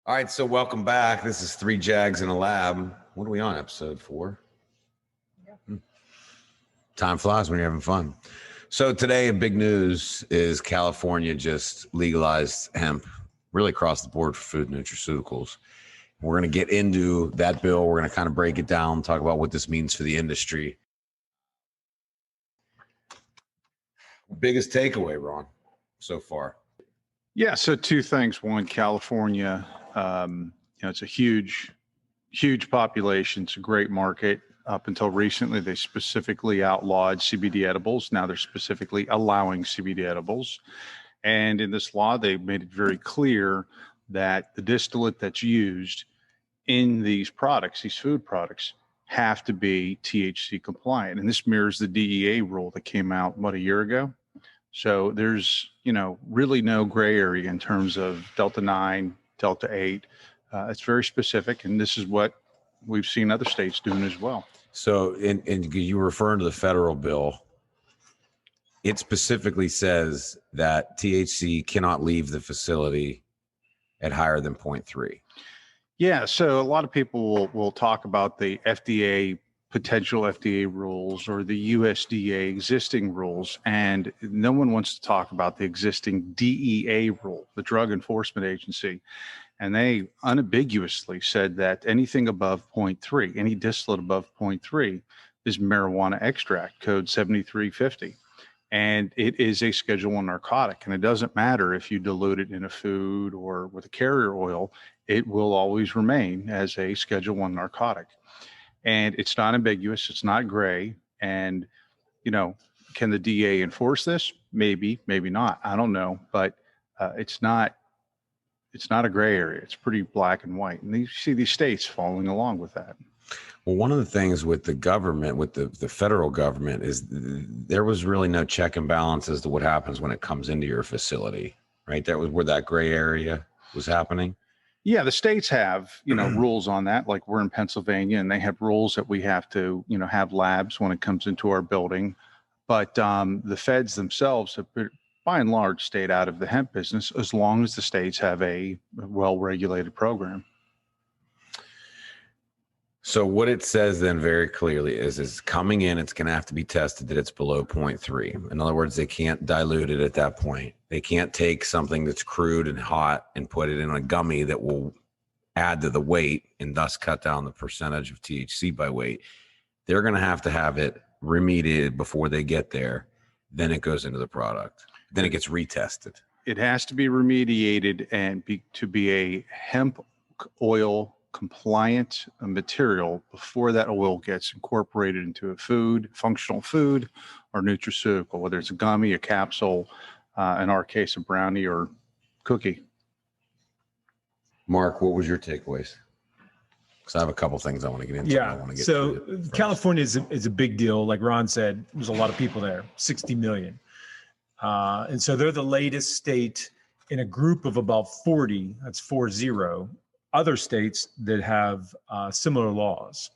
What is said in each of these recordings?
All right, so welcome back. This is Three Jags in a Lab. What are we on, episode 4? Yeah. Time flies when you're having fun. So today, big news is California just legalized hemp really across the board for food and nutraceuticals. We're going to get into that bill. We're going to kind of break it down, talk about what this means for the industry. Biggest takeaway, Ron, so far? Yeah, so two things. One, California, it's a huge population. It's a great market. Up until recently, they specifically outlawed CBD edibles. Now they're specifically allowing CBD edibles. And in this law, they made it very clear that the distillate that's used in these products, these food products, have to be THC compliant. And this mirrors the DEA rule that came out, a year ago? So there's, really no gray area in terms of Delta 9, Delta 8. It's very specific, and this is what we've seen other states doing as well. So, and you were referring to the federal bill. It specifically says that THC cannot leave the facility at higher than 0.3. Yeah, so a lot of people will talk about the potential FDA rules or the USDA existing rules, and no one wants to talk about the existing DEA rule, the Drug Enforcement Agency. And they unambiguously said that anything above 0.3, any distillate above 0.3 is marijuana extract, code 7350. And it is a Schedule I narcotic. And it doesn't matter if you dilute it in a food or with a carrier oil, it will always remain as a Schedule I narcotic. And it's not ambiguous. It's not gray. And, can the DA enforce this? Maybe, maybe not. I don't know. But it's not a gray area. It's pretty black and white. And you see these states following along with that. Well, one of the things with the government, with the federal government, is there was really no check and balance as to what happens when it comes into your facility, right? That was where that gray area was happening. Yeah, the states have, rules on that. Like we're in Pennsylvania and they have rules that we have to, have labs when it comes into our building. But the feds themselves have, by and large, stayed out of the hemp business as long as the states have a well-regulated program. So what it says then very clearly is coming in, it's going to have to be tested that it's below 0.3. In other words, they can't dilute it at that point. They can't take something that's crude and hot and put it in a gummy that will add to the weight and thus cut down the percentage of THC by weight. They're going to have it remediated before they get there. Then it goes into the product. Then it gets retested. It has to be remediated and to be a hemp oil compliant material before that oil gets incorporated into a food, functional food, or nutraceutical, whether it's a gummy, a capsule, in our case, a brownie or cookie. Mark, what was your takeaways? Because I have a couple things I want to get into. Yeah. I want to get so California is a big deal. Like Ron said, there's a lot of people there, 60 million. And so they're the latest state in a group of about 40, that's 40, other states that have similar laws,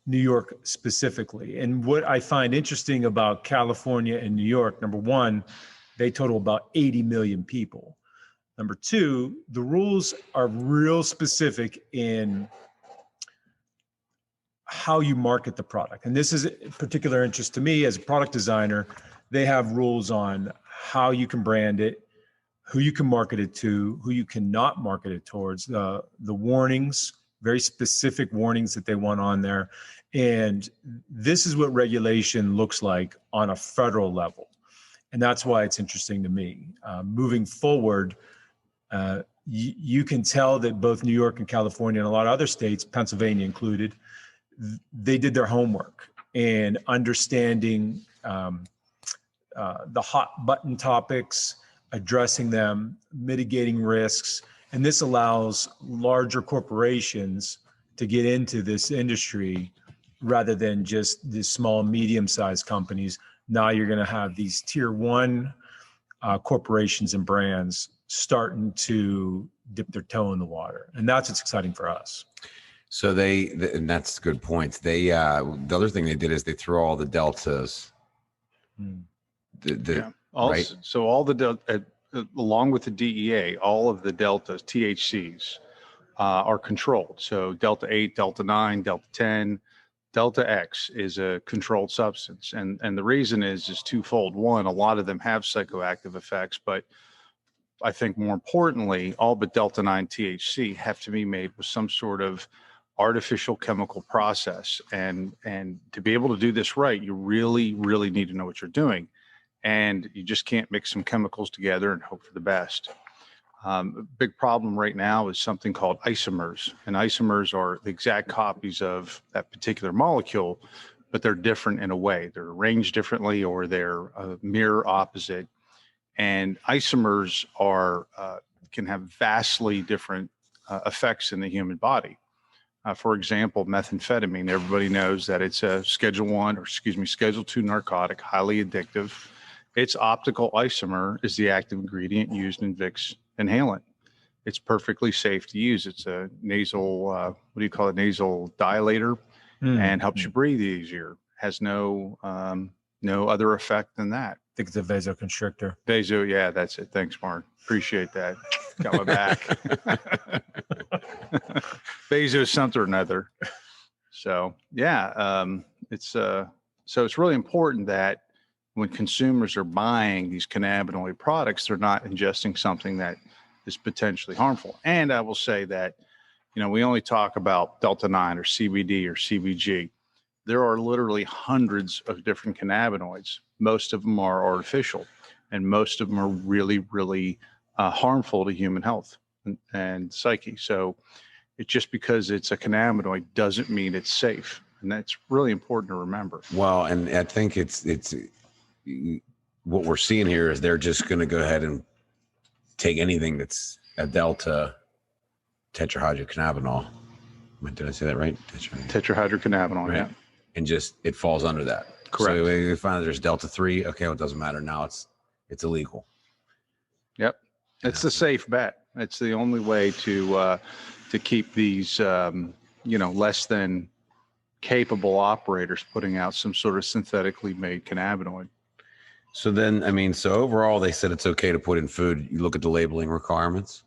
New York specifically. And what I find interesting about California and New York, number one, they total about 80 million people. Number two, the rules are real specific in how you market the product. And this is a particular interest to me as a product designer. They have rules on how you can brand it, who you can market it to, who you cannot market it towards, the warnings, very specific warnings that they want on there. And this is what regulation looks like on a federal level. And that's why it's interesting to me. Moving forward, you can tell that both New York and California and a lot of other states, Pennsylvania included, they did their homework and understanding the hot button topics, addressing them, mitigating risks. And this allows larger corporations to get into this industry rather than just the small, medium-sized companies. Now you're going to have these tier one corporations and brands starting to dip their toe in the water. And that's what's exciting for us. So and that's a good point. The other thing they did is they threw all the deltas. Right. So all the along with the DEA, all of the deltas, THCs, are controlled. So Delta 8, Delta 9, Delta 10, Delta X is a controlled substance. And the reason is twofold. One, a lot of them have psychoactive effects, but I think more importantly, all but Delta 9 THC have to be made with some sort of artificial chemical process. And to be able to do this right, you really, really need to know what you're doing. And you just can't mix some chemicals together and hope for the best. A big problem right now is something called isomers. And isomers are the exact copies of that particular molecule, but they're different in a way. They're arranged differently, or they're a mirror opposite. And isomers can have vastly different effects in the human body. For example, methamphetamine, everybody knows that it's a Schedule 2 narcotic, highly addictive. Its optical isomer is the active ingredient used in Vicks inhalant. It's perfectly safe to use. It's a nasal, nasal dilator, and helps you breathe easier. Has no other effect than that. I think it's a vasoconstrictor. Yeah, that's it. Thanks, Mark. Appreciate that. Got my back. Vaso something or another. So yeah, it's really important that when consumers are buying these cannabinoid products, they're not ingesting something that is potentially harmful. And I will say that, we only talk about Delta 9 or CBD or CBG. There are literally hundreds of different cannabinoids. Most of them are artificial, and most of them are really, really harmful to human health and psyche. So just because it's a cannabinoid doesn't mean it's safe. And that's really important to remember. Well, and I think it's what we're seeing here is they're just going to go ahead and take anything that's a delta tetrahydrocannabinol. Did I say that right? Tetrahydrocannabinol, right. Yeah. And just, it falls under that. Correct. So we find there's Delta 3. Okay, well, it doesn't matter. Now it's illegal. Yep. It's the safe bet. It's the only way to keep these, less than capable operators putting out some sort of synthetically made cannabinoid. So then, so overall, they said it's okay to put in food. You look at the labeling requirements.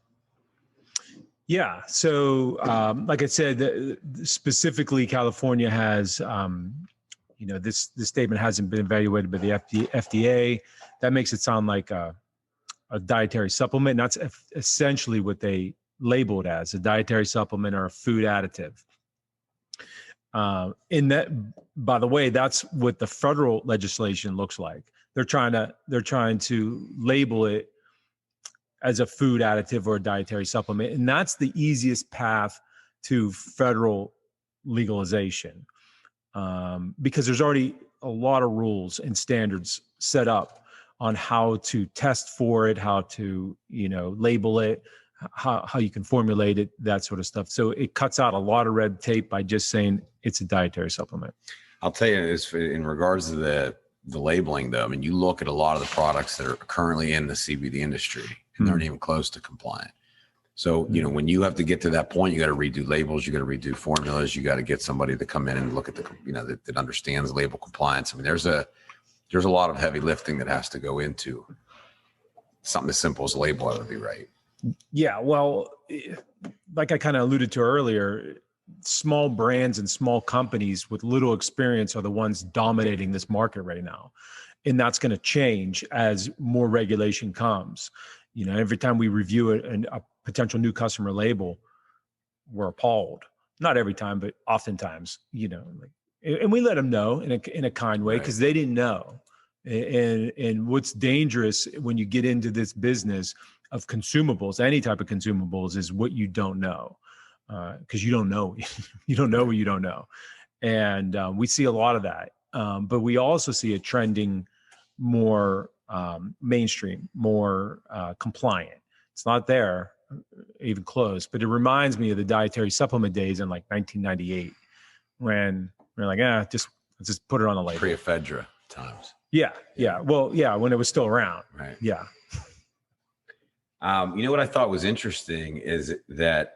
Yeah. So, like I said, specifically California has, this statement hasn't been evaluated by the FDA. That makes it sound like a dietary supplement. And that's essentially what they label it as, a dietary supplement or a food additive. In that, by the way, that's what the federal legislation looks like. They're trying to label it as a food additive or a dietary supplement. And that's the easiest path to federal legalization, because there's already a lot of rules and standards set up on how to test for it, how to, label it, how you can formulate it, that sort of stuff. So it cuts out a lot of red tape by just saying it's a dietary supplement. I'll tell you, in regards to the labeling, though, you look at a lot of the products that are currently in the CBD industry, and they're not even close to compliant. So, when you have to get to that point, you got to redo labels, you got to redo formulas, you got to get somebody to come in and look at that understands label compliance. There's a lot of heavy lifting that has to go into something as simple as a label. That would be right. Yeah. Well, like I kind of alluded to earlier, small brands and small companies with little experience are the ones dominating this market right now. And that's going to change as more regulation comes. Every time we review a potential new customer label, we're appalled. Not every time, but oftentimes, and we let them know in a kind way, because they didn't know. And what's dangerous when you get into this business of consumables, any type of consumables, is what you don't know, because you don't know. You don't know what you don't know. And we see a lot of that. But we also see it trending more mainstream, more compliant. It's not there even close, but it reminds me of the dietary supplement days in like 1998, when we're like, let's just put it on the label. Pre-ephedra times. Yeah. Well, yeah, when it was still around. Right. Yeah. What I thought was interesting is that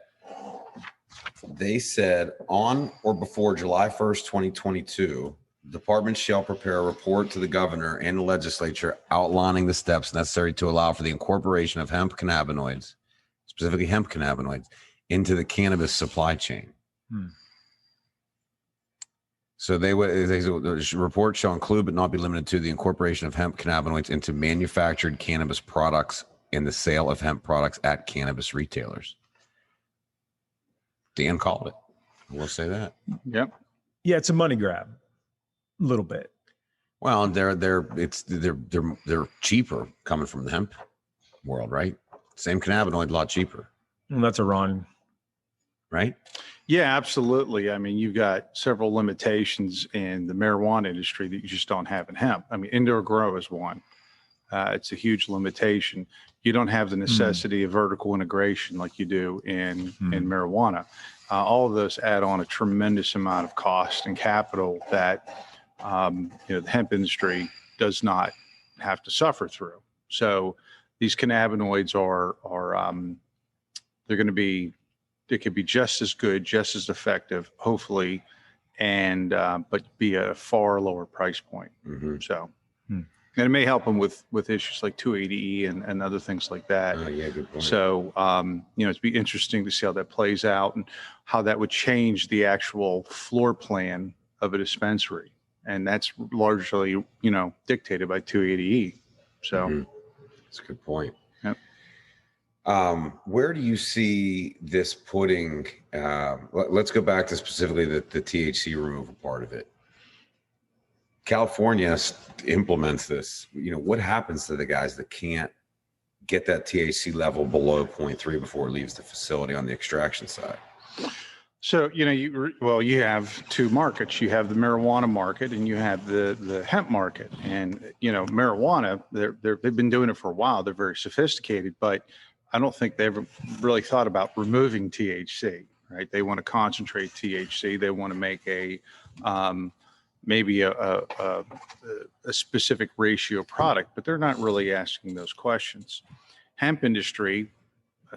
they said on or before July 1st, 2022, departments shall prepare a report to the governor and the legislature outlining the steps necessary to allow for the incorporation of hemp cannabinoids, specifically hemp cannabinoids, into the cannabis supply chain. Hmm. So the report shall include but not be limited to the incorporation of hemp cannabinoids into manufactured cannabis products and the sale of hemp products at cannabis retailers. Dan called it. We'll say that. Yep. Yeah, it's a money grab, a little bit. Well, they're cheaper coming from the hemp world, right? Same cannabinoid, a lot cheaper, And that's Iran. right? Yeah, absolutely. I mean, you've got several limitations in the marijuana industry that you just don't have in hemp. I mean, indoor grow is one. It's a huge limitation. You don't have the necessity of vertical integration like you do in marijuana. All of those add on a tremendous amount of cost and capital that the hemp industry does not have to suffer through. So these cannabinoids are they're going to be, they could be just as good, just as effective, hopefully, and but be at a far lower price point. So, and it may help them with issues like 280E and other things like that. Oh, yeah, good point. So, it'd be interesting to see how that plays out and how that would change the actual floor plan of a dispensary. And that's largely, dictated by 280E. So, That's a good point. Yep. Where do you see this putting? Let's go back to specifically the THC removal part of it. California implements this. What happens to the guys that can't get that THC level below 0.3 before it leaves the facility on the extraction side? So, you have two markets. You have the marijuana market and you have the hemp market. And, marijuana, they've been doing it for a while. They're very sophisticated, but I don't think they ever really thought about removing THC, right? They want to concentrate THC. They want to make maybe a specific ratio product, but they're not really asking those questions. Hemp industry,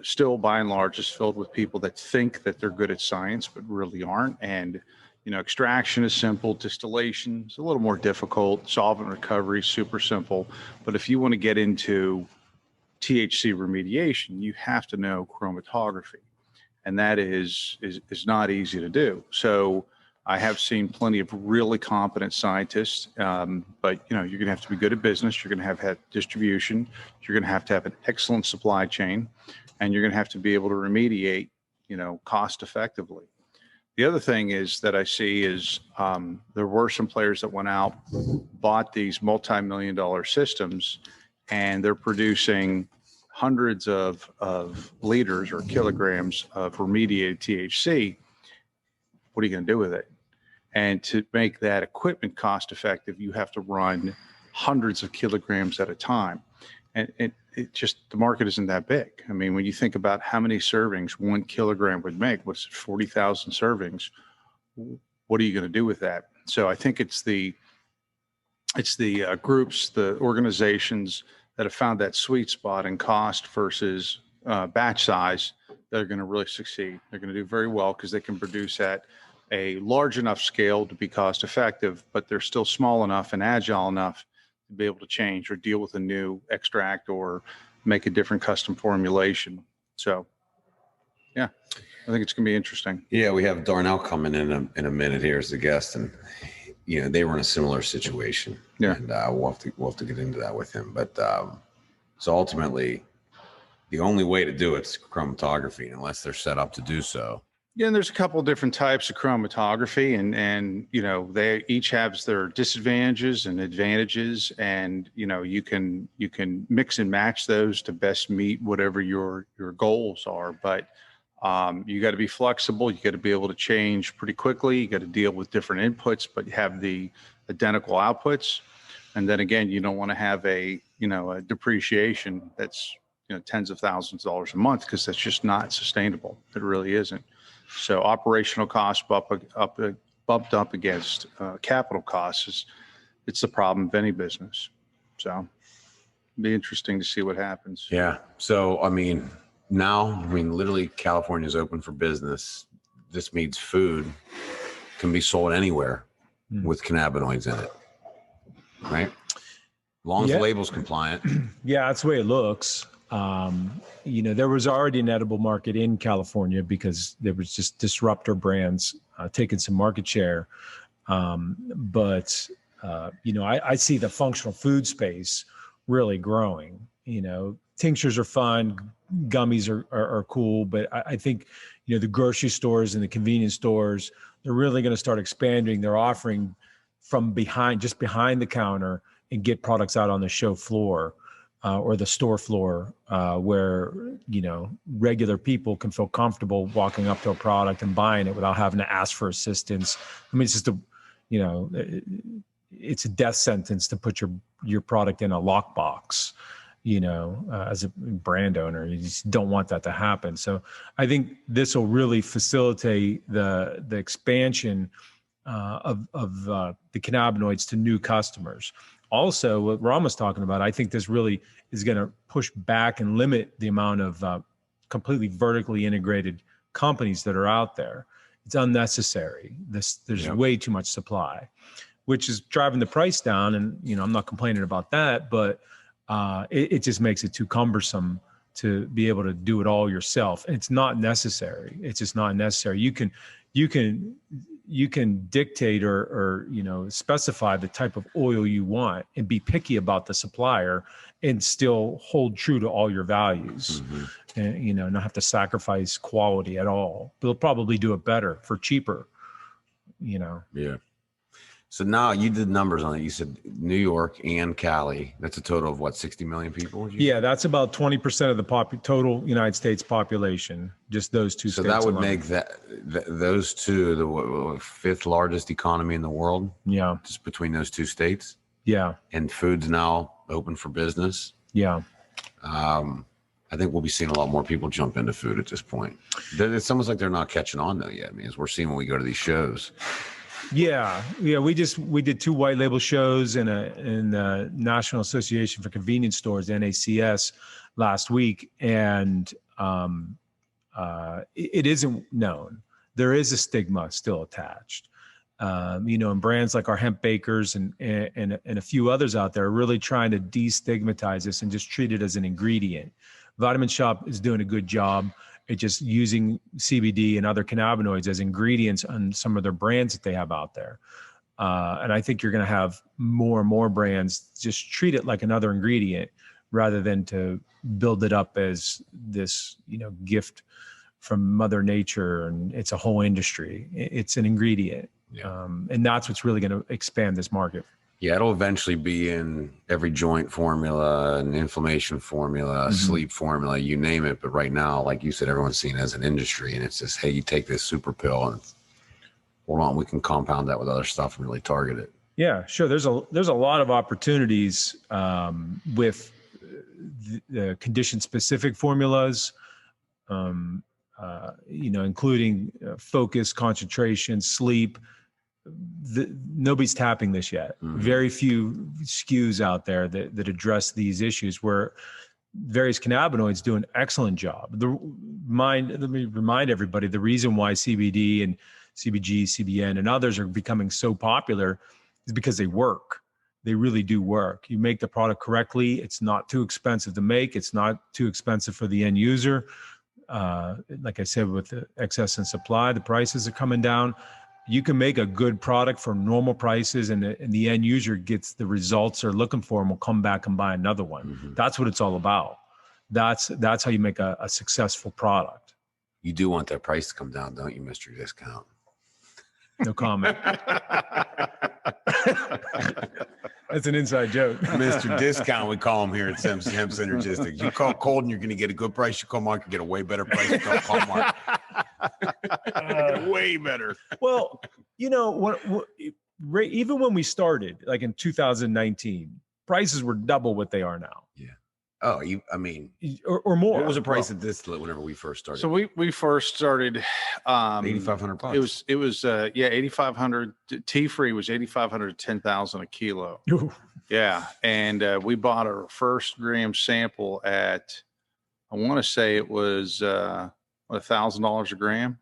still by and large, is filled with people that think that they're good at science, but really aren't. And, extraction is simple. Distillation is a little more difficult. Solvent recovery is super simple. But if you want to get into THC remediation, you have to know chromatography. And that is not easy to do. So I have seen plenty of really competent scientists, but you're going to have to be good at business. You're going to have distribution. You're going to have an excellent supply chain, and you're going to have to be able to remediate, cost effectively. The other thing is that I see is there were some players that went out, bought these multi-million-dollar systems, and they're producing hundreds of liters or kilograms of remediated THC. What are you going to do with it? And to make that equipment cost effective, you have to run hundreds of kilograms at a time. And it just, the market isn't that big. I mean, when you think about how many servings 1 kilogram would make, what's 40,000 servings? What are you going to do with that? So I think it's the groups, the organizations that have found that sweet spot in cost versus batch size that are going to really succeed. They're going to do very well because they can produce at a large enough scale to be cost effective, but they're still small enough and agile enough to be able to change or deal with a new extract or make a different custom formulation. So, yeah, I think it's going to be interesting. Yeah, we have Darnell coming in a minute here as a guest, and they were in a similar situation. Yeah, and we'll have to get into that with him. But so ultimately, the only way to do it is chromatography, unless they're set up to do so. Yeah, and there's a couple of different types of chromatography, and they each have their disadvantages and advantages, and you can mix and match those to best meet whatever your goals are. But you got to be flexible. You got to be able to change pretty quickly. You got to deal with different inputs, but you have the identical outputs. And then again, you don't want to have a depreciation that's tens of thousands of dollars a month, because that's just not sustainable. It really isn't. So operational costs bumped up against capital costs. It's the problem of any business. So it'll be interesting to see what happens. Yeah. So, literally California is open for business. This means food can be sold anywhere with cannabinoids in it, right? As long as the label's compliant. Yeah, that's the way it looks. There was already an edible market in California because there was just disruptor brands taking some market share. But I see the functional food space really growing. Tinctures are fun, gummies are cool, but I think, the grocery stores and the convenience stores, they're really going to start expanding their offering from behind the counter and get products out on the show floor or the store floor where, regular people can feel comfortable walking up to a product and buying it without having to ask for assistance. I mean, it's just it's a death sentence to put your product in a lockbox. As a brand owner, you just don't want that to happen. So I think this will really facilitate the expansion of the cannabinoids to new customers. Also, what Ram was talking about, I think this really is going to push back and limit the amount of completely vertically integrated companies that are out there. It's unnecessary. There's way too much supply, which is driving the price down. And, I'm not complaining about that, but it just makes it too cumbersome to be able to do it all yourself. It's not necessary. It's just not necessary. You can dictate or specify the type of oil you want and be picky about the supplier and still hold true to all your values, and not have to sacrifice quality at all. They'll probably do it better for cheaper. Yeah. So now you did numbers on it. You said New York and Cali. That's a total of what, 60 million people? Yeah, that's about 20% of the total United States population. Just those two states. So that would alone. make those two the fifth largest economy in the world. Yeah, just between those two states. Yeah, and food's now open for business. Yeah, I think we'll be seeing a lot more people jump into food at this point. It's almost like they're not catching on though yet. I mean, as we're seeing when we go to these shows. Yeah. We did 2 white label shows in the National Association for Convenience Stores, NACS, last week, and it isn't known. There is a stigma still attached. And brands like our Hemp Bakers and a few others out there are really trying to destigmatize this and just treat it as an ingredient. Vitamin Shop is doing a good job. It's just using CBD and other cannabinoids as ingredients on some of their brands that they have out there. And I think you're going to have more and more brands just treat it like another ingredient rather than to build it up as this, gift from Mother Nature. And it's a whole industry. It's an ingredient. Yeah. And that's what's really going to expand this market. Yeah, it'll eventually be in every joint formula, an inflammation formula, sleep formula, you name it. But right now, like you said, everyone's seen it as an industry, and it's just, hey, you take this super pill, and hold on, we can compound that with other stuff and really target it. Yeah, sure. There's a lot of opportunities with the condition-specific formulas, including focus, concentration, sleep. Nobody's tapping this yet. Very few SKUs out there that address these issues, where various cannabinoids do an excellent job. Let me remind everybody, the reason why CBD and CBG, CBN, and others are becoming so popular is because they work. They really do work. You make the product correctly. It's not too expensive to make. It's not too expensive for the end user. Like I said, with the excess in supply, the prices are coming down. You can make a good product for normal prices, and the end user gets the results they're looking for and will come back and buy another one. That's what it's all about. That's how you make a successful product. You do want that price to come down, don't you, Mr. Discount? No comment. That's an inside joke. Mr. Discount, we call him here at Hemp Synergistics. You call Colton, you're going to get a good price. You call Mark, you get a way better price. You call Mark. Way better. Well, even when we started, like in 2019, prices were double what they are now. Yeah. Oh, or more. What was the price of distillate whenever we first started? So we first started $8,500. It was 8,500. Tea-free was 8,500 to 10,000 a kilo. Ooh. Yeah, and we bought our first gram sample at, I want to say it was $1,000 a gram.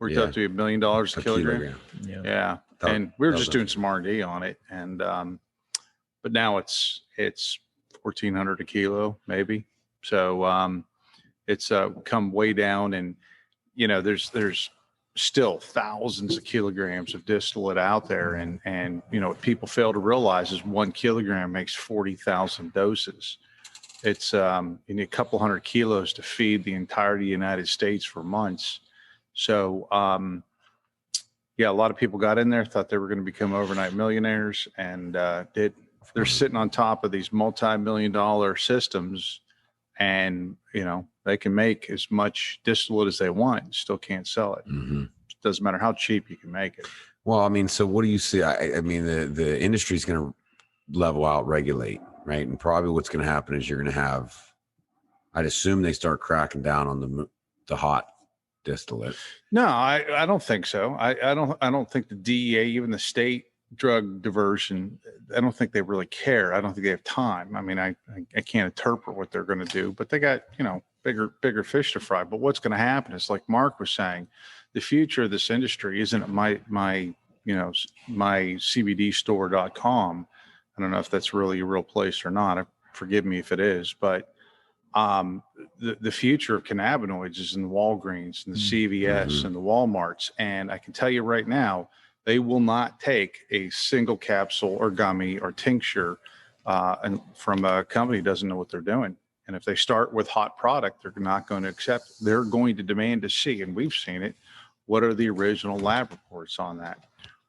Worked out to $1 million a kilogram. Yeah. And we were just doing some R&D on it, and but now it's 1,400 a kilo, maybe. So it's come way down, and there's still thousands of kilograms of distillate out there, and what people fail to realize is 1 kilogram makes 40,000 doses. It's you need a couple hundred kilos to feed the entirety of the United States for months. So yeah, a lot of people got in there, thought they were going to become overnight millionaires, and they're sitting on top of these multi-million-dollar systems, and they can make as much distillate as they want, still can't sell it. Mm-hmm. It doesn't matter how cheap you can make it. Well, I mean, so what do you see? I mean, the industry is going to level out, regulate, right? And probably what's going to happen is you're going to have, I'd assume they start cracking down on the hot distillate. No, I don't think so. I don't think the DEA, even the state drug diversion, I don't think they really care. I don't think they have time. I mean, I can't interpret what they're going to do, but they got, bigger fish to fry. But what's going to happen is, like Mark was saying, the future of this industry isn't at my CBDstore.com. I don't know if that's really a real place or not. Forgive me if it is, but the future of cannabinoids is in the Walgreens and the CVS and the Walmarts. And I can tell you right now, they will not take a single capsule or gummy or tincture and from a company that doesn't know what they're doing. And if they start with hot product, they're not going to accept. They're going to demand to see, and we've seen it, what are the original lab reports on that?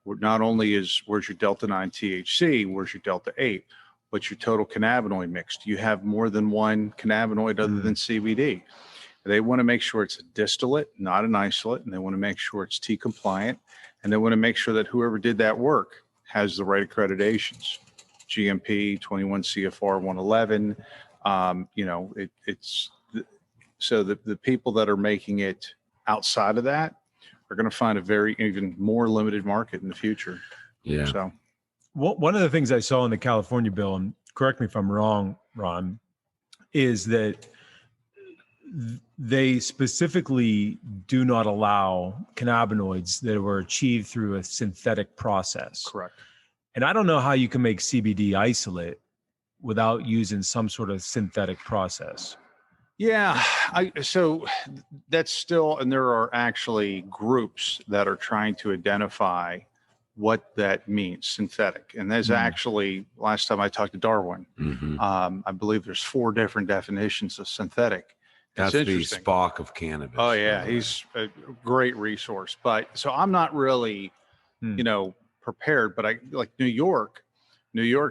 Not only where's your Delta 9 THC, where's your Delta 8, what's your total cannabinoid mix? Do you have more than one cannabinoid other than CBD? They want to make sure it's a distillate, not an isolate, and they want to make sure it's T compliant, and they want to make sure that whoever did that work has the right accreditations, GMP, 21 CFR 111. So the people that are making it outside of that are going to find a even more limited market in the future. Yeah. So one of the things I saw in the California bill, and correct me if I'm wrong, Ron, is that they specifically do not allow cannabinoids that were achieved through a synthetic process. correct. And I don't know how you can make CBD isolate without using some sort of synthetic process. Yeah, so that's still, and there are actually groups that are trying to identify what that means, synthetic. And there's actually, last time I talked to Darwin, I believe there's 4 different definitions of synthetic. That's the Spock of cannabis. Oh yeah, he's a great resource. But so I'm not really, prepared, but I like New York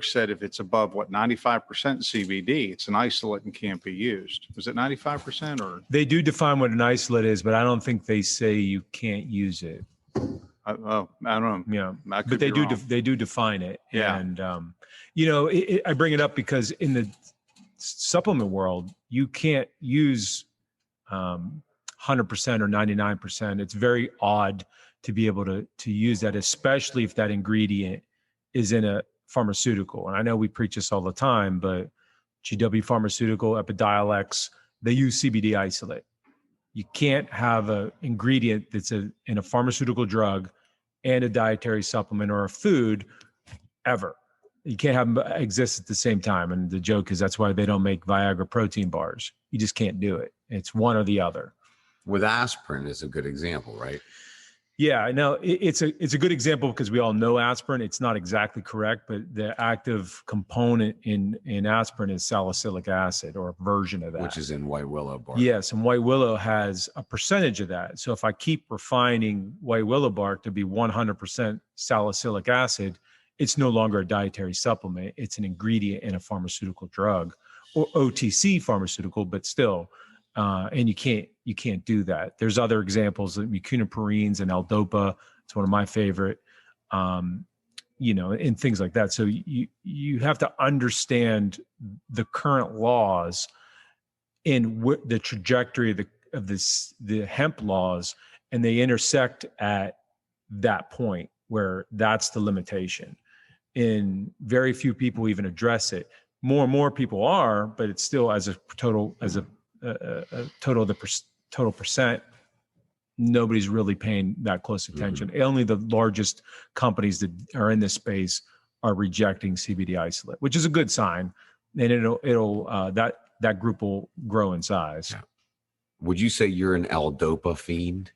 said if it's above 95% CBD, it's an isolate and can't be used. Was it 95% or? They do define what an isolate is, but I don't think they say you can't use it. I don't know. Yeah, but they do define it. Yeah. And, I bring it up because in the supplement world, you can't use 100% or 99%. It's very odd to be able to use that, especially if that ingredient is in a pharmaceutical. And I know we preach this all the time, but GW Pharmaceutical, Epidiolex, they use CBD isolate. You can't have an ingredient that's in a pharmaceutical drug and a dietary supplement or a food ever. You can't have them exist at the same time. And the joke is that's why they don't make Viagra protein bars. You just can't do it. It's one or the other. With aspirin is a good example, right? Yeah, no, it's a good example because we all know aspirin. It's not exactly correct, but the active component in aspirin is salicylic acid or a version of that. Which is in white willow bark. Yes, and white willow has a percentage of that. So if I keep refining white willow bark to be 100% salicylic acid, it's no longer a dietary supplement. It's an ingredient in a pharmaceutical drug or OTC pharmaceutical, but still. And you can't do that. There's other examples like mucuniprines and L-Dopa. It's one of my favorite, and things like that. So you have to understand the current laws in the trajectory of the hemp laws, and they intersect at that point where that's the limitation. And very few people even address it. More and more people are, but it's still total of the total percent, nobody's really paying that close attention. Only the largest companies that are in this space are rejecting CBD isolate, which is a good sign. And it'll that group will grow in size. Yeah. Would you say you're an L-Dopa fiend?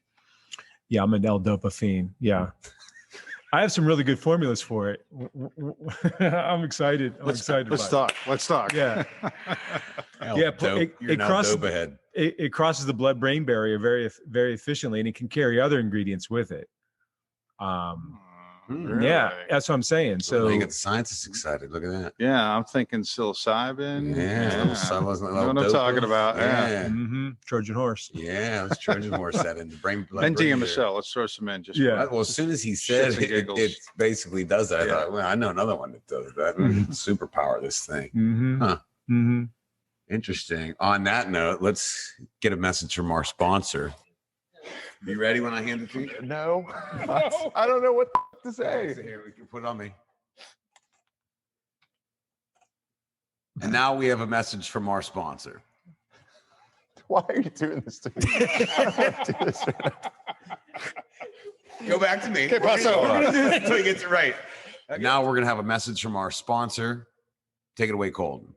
Yeah, I'm an L-Dopa fiend. Yeah. I have some really good formulas for it. I'm excited. Let's talk. Yeah. It crosses the blood-brain barrier very, very efficiently, and it can carry other ingredients with it. Really? Yeah, that's what I'm saying. So you get the scientists excited. Look at that. Yeah, I'm thinking psilocybin. Yeah. You know what I'm talking about. Yeah. Mm-hmm. Trojan horse. Yeah, let's Trojan horse that in the brain. NDMSL. Let's throw some in. Just well, as soon as he said it basically does that. I thought, well, I know another one that does that. Superpower this thing. Mm-hmm. Huh. Mm-hmm. Interesting. On that note, let's get a message from our sponsor. You ready when I hand it to you? No. I don't know what to say. Here, we can put it on me. And now we have a message from our sponsor. Why are you doing this to me? I don't want to do this right now. Go back to me. Okay, pass it on. Until he gets it right. Okay. Now we're going to have a message from our sponsor. Take it away, Colton.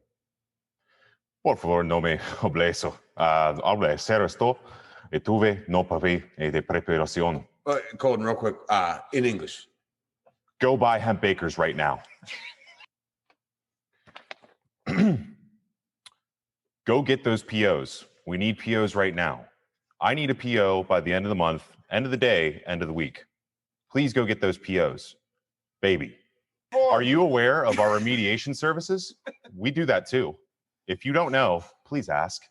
Por favor, no me obleso. Habla cero esto. Y tuve no pavé de preparación. Colton, real quick, in English. Go buy Hemp Bakers right now. Go get those POs. We need POs right now. I need a PO by the end of the month, end of the day, end of the week. Please go get those POs. Baby, are you aware of our remediation services? We do that too. If you don't know, please ask.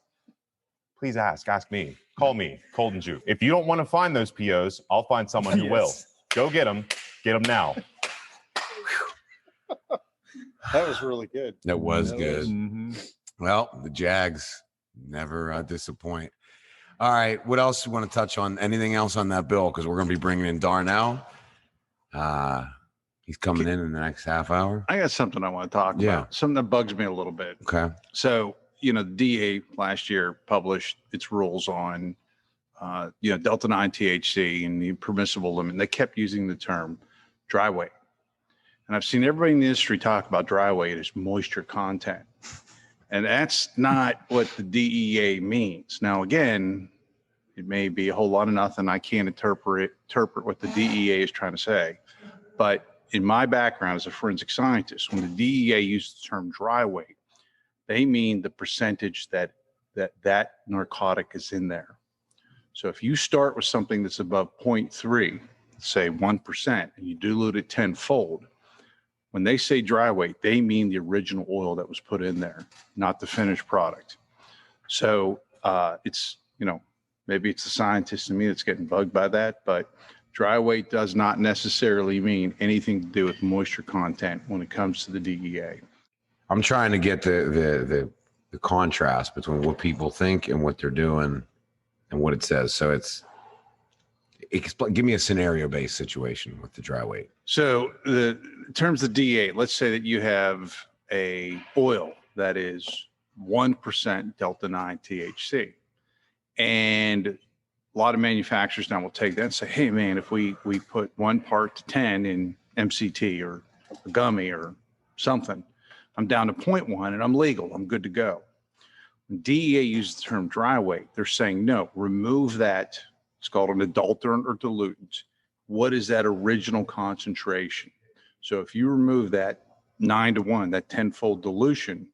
Please ask. Ask me. Call me, Colton Jew. If you don't want to find those POs, I'll find someone who will. Go get them. Get them now. That was really good. That was good. Mm-hmm. Well, the Jags never disappoint. All right. What else you want to touch on? Anything else on that bill? Because we're going to be bringing in Darnell. He's coming in the next half hour. I got something I want to talk about. Something that bugs me a little bit. Okay. So, the DA last year published its rules on, Delta 9 THC and the permissible limit. They kept using the term dry weight. And I've seen everybody in the industry talk about dry weight as moisture content. And that's not what the DEA means. Now, again, it may be a whole lot of nothing. I can't interpret what the DEA is trying to say. But in my background as a forensic scientist, when the DEA uses the term dry weight, they mean the percentage that narcotic is in there. So if you start with something that's above 0.3, say 1%, and you dilute it tenfold, when they say dry weight, they mean the original oil that was put in there, not the finished product. So it's, maybe it's the scientist in me that's getting bugged by that, but dry weight does not necessarily mean anything to do with moisture content when it comes to the DEA. I'm trying to get the contrast between what people think and what they're doing and what it says. So give me a scenario-based situation with the dry weight. So in terms of DEA, let's say that you have a oil that is 1% Delta 9 THC. And a lot of manufacturers now will take that and say, hey, man, if we put 1 part to 10 in MCT or a gummy or something, I'm down to 0.1 and I'm legal. I'm good to go. When DEA uses the term dry weight, they're saying, no, remove that. It's called an adulterant or dilutant. What is that original concentration? So if you remove that 9-to-1, that tenfold dilution,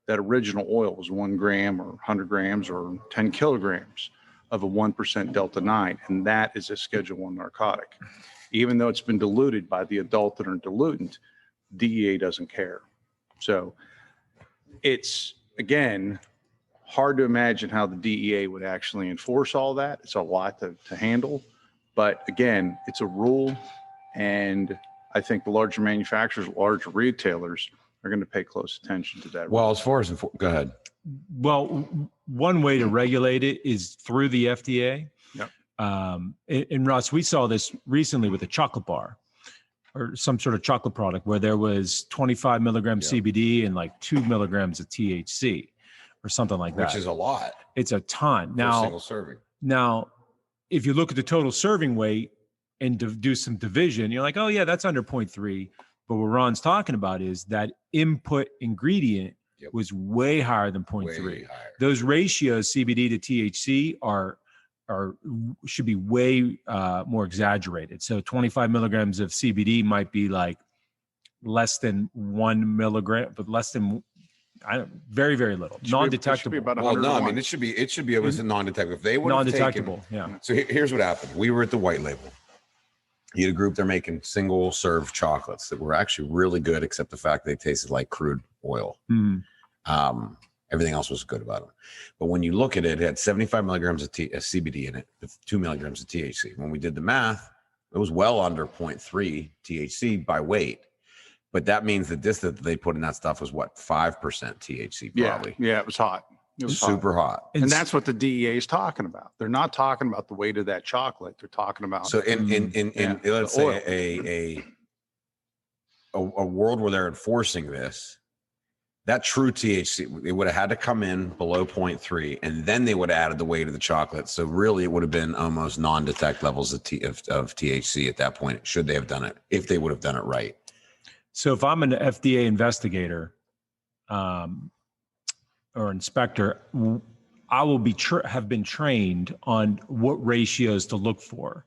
that original oil was 1 gram or 100 grams or 10 kilograms of a 1% Delta 9, and that is a Schedule 1 narcotic. Even though it's been diluted by the adulterant or dilutant, DEA doesn't care. So it's, again, hard to imagine how the DEA would actually enforce all that. It's a lot to handle. But again, it's a rule. And I think the larger manufacturers, larger retailers are going to pay close attention to that. Well, as far as, go ahead. Well, one way to regulate it is through the FDA. Yep. And Russ, we saw this recently with a chocolate bar or some sort of chocolate product where there was 25 milligrams CBD and like 2 milligrams of THC or something like that. Which is a lot. It's a ton. For Now, a single serving. Now, if you look at the total serving weight and do some division, you're like, oh yeah, that's under 0.3. But what Ron's talking about is that input ingredient Yep. was way higher than Way 0.3. higher. Those ratios, CBD to THC, should be way more exaggerated. So 25 milligrams of CBD might be like less than 1 milligram, but less than very, very little, non-detectable. About Well, 100 no, to I mean, 1. it should be able to non-detectable. If they would have Non-detectable, taken, yeah. So here's what happened. We were at the white label. You had a group, they're making single serve chocolates that were actually really good, except the fact they tasted like crude oil. Mm. Everything else was good about them. But when you look at it, it had 75 milligrams of CBD in it, with 2 milligrams of THC. When we did the math, it was well under 0.3 THC by weight. But that means the distillate that they put in that stuff was what, 5% THC probably. Yeah, it was hot. It was super hot. And that's what the DEA is talking about. They're not talking about the weight of that chocolate. They're talking about So in let's say a world where they're enforcing this, that true THC, it would have had to come in below 0.3, and then they would have added the weight of the chocolate. So really, it would have been almost non-detect levels of THC at that point, should they have done it, if they would have done it right. So if I'm an FDA investigator or inspector, I will be have been trained on what ratios to look for.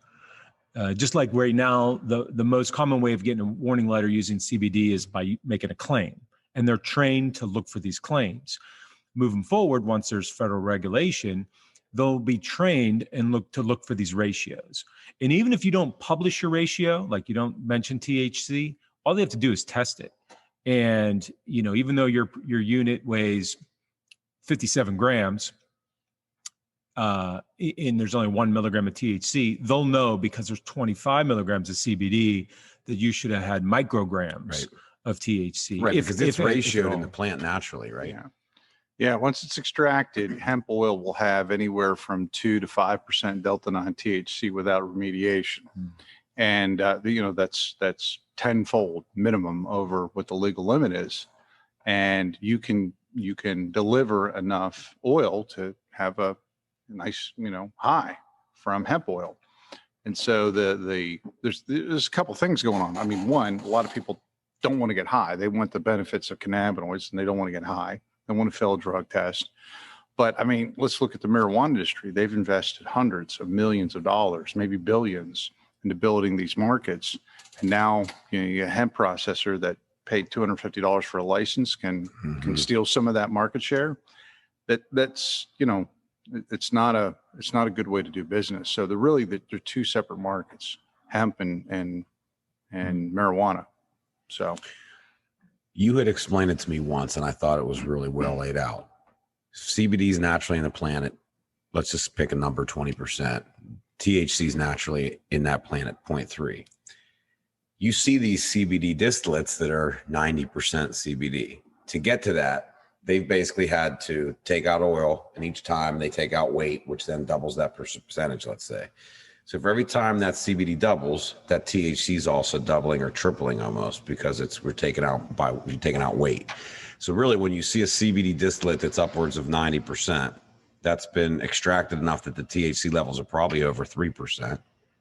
Just like right now, the most common way of getting a warning letter using CBD is by making a claim. And they're trained to look for these claims. Moving forward, once there's federal regulation, they'll be trained and look for these ratios. And even if you don't publish your ratio, like you don't mention THC, all they have to do is test it. And even though your unit weighs 57 grams, and there's only 1 milligram of THC, they'll know because there's 25 milligrams of CBD that you should have had micrograms of THC. Right, because it's ratioed in the plant naturally, right? Yeah. Once it's extracted, hemp oil will have anywhere from 2 to 5% delta-9 THC without remediation. And, that's tenfold minimum over what the legal limit is. And you can deliver enough oil to have a nice, high from hemp oil. And so there's a couple things going on. I mean, one, a lot of people don't want to get high. They want the benefits of cannabinoids and they don't want to get high. They want to fail a drug test. But I mean, let's look at the marijuana industry. They've invested hundreds of millions of dollars, maybe billions, into building these markets. And now, you have a hemp processor that paid $250 for a license can steal some of that market share. That's it's not a good way to do business. So they're two separate markets, hemp and marijuana. So you had explained it to me once, and I thought it was really well laid out. CBD is naturally in the planet. Let's just pick a number, 20%. THC is naturally in that plant at 0.3. You see these CBD distillates that are 90% CBD. To get to that, they've basically had to take out oil, and each time they take out weight, which then doubles that percentage, let's say. So for every time that CBD doubles, that THC is also doubling or tripling almost, because we're taking out weight. So really, when you see a CBD distillate that's upwards of 90%, that's been extracted enough that the THC levels are probably over 3%.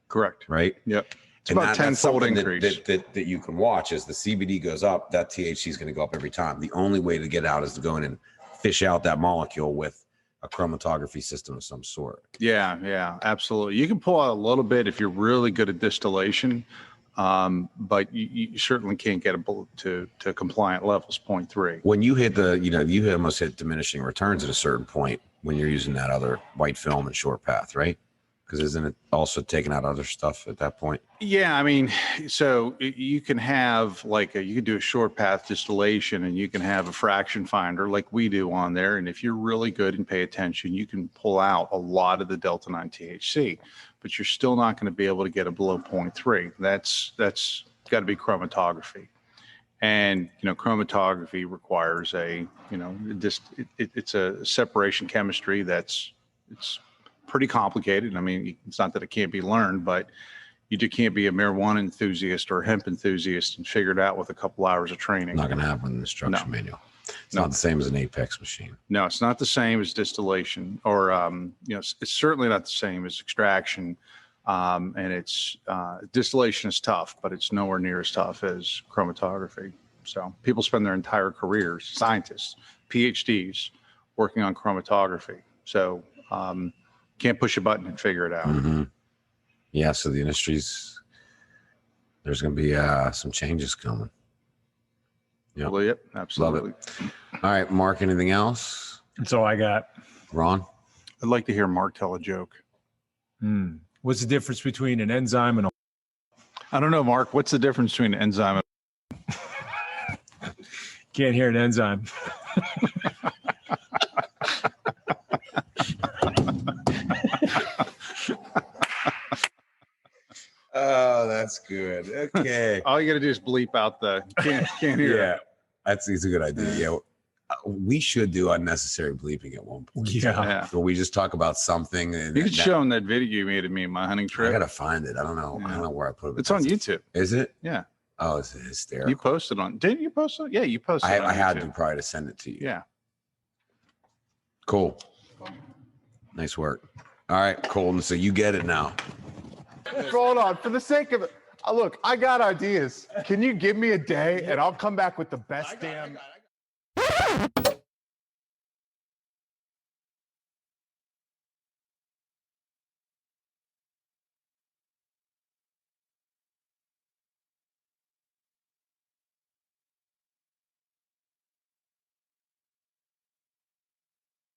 Correct. Right? Yep. It's about tenfold increase. That you can watch as the CBD goes up, that THC is going to go up every time. The only way to get out is to go in and fish out that molecule with a chromatography system of some sort. Yeah, absolutely. You can pull out a little bit if you're really good at distillation, but you certainly can't get it to compliant levels, 0.3. When you hit you almost hit diminishing returns at a certain point when you're using that other white film and short path, right? Because isn't it also taking out other stuff at that point? Yeah, I mean, so you can have you could do a short path distillation, and you can have a fraction finder like we do on there. And if you're really good and pay attention, you can pull out a lot of the delta-9 THC, but you're still not going to be able to get it below 0.3. That's got to be chromatography. And, chromatography requires it's a separation chemistry it's pretty complicated. I mean, it's not that it can't be learned, but you just can't be a marijuana enthusiast or a hemp enthusiast and figure it out with a couple hours of training. Not going to happen in the instruction manual. It's not the same as an Apex machine. No, it's not the same as distillation, or it's certainly not the same as extraction. And it's distillation is tough, but it's nowhere near as tough as chromatography. So people spend their entire careers, scientists PhDs working on chromatography. So can't push a button and figure it out. Mm-hmm. Yeah. So the industry's, there's going to be some changes coming. Yeah. Well, yep, absolutely. All right, Mark, anything else? That's all I got. Ron? I'd like to hear Mark tell a joke. What's the difference between an enzyme and a... I don't know, Mark. What's the difference between an enzyme and... Can't hear an enzyme. Oh, that's good. Okay. All you got to do is bleep out the can't hear. Yeah, it's a good idea. Yeah. We should do unnecessary bleeping at one point. Yeah. So we just talk about something. And You could show them that video you made of me in my hunting I trip. gotta find it. I don't know. I don't know where I put it. It's on YouTube. Is it? Yeah. Oh, it's hysterical. You posted on. Didn't you post it? Yeah, you posted. I had to probably to send it to you. Yeah. Cool. Nice work. All right, Colton. So you get it now. Hold on, for the sake of it. Look, I got ideas. Can you give me a day and I'll come back with the best damn.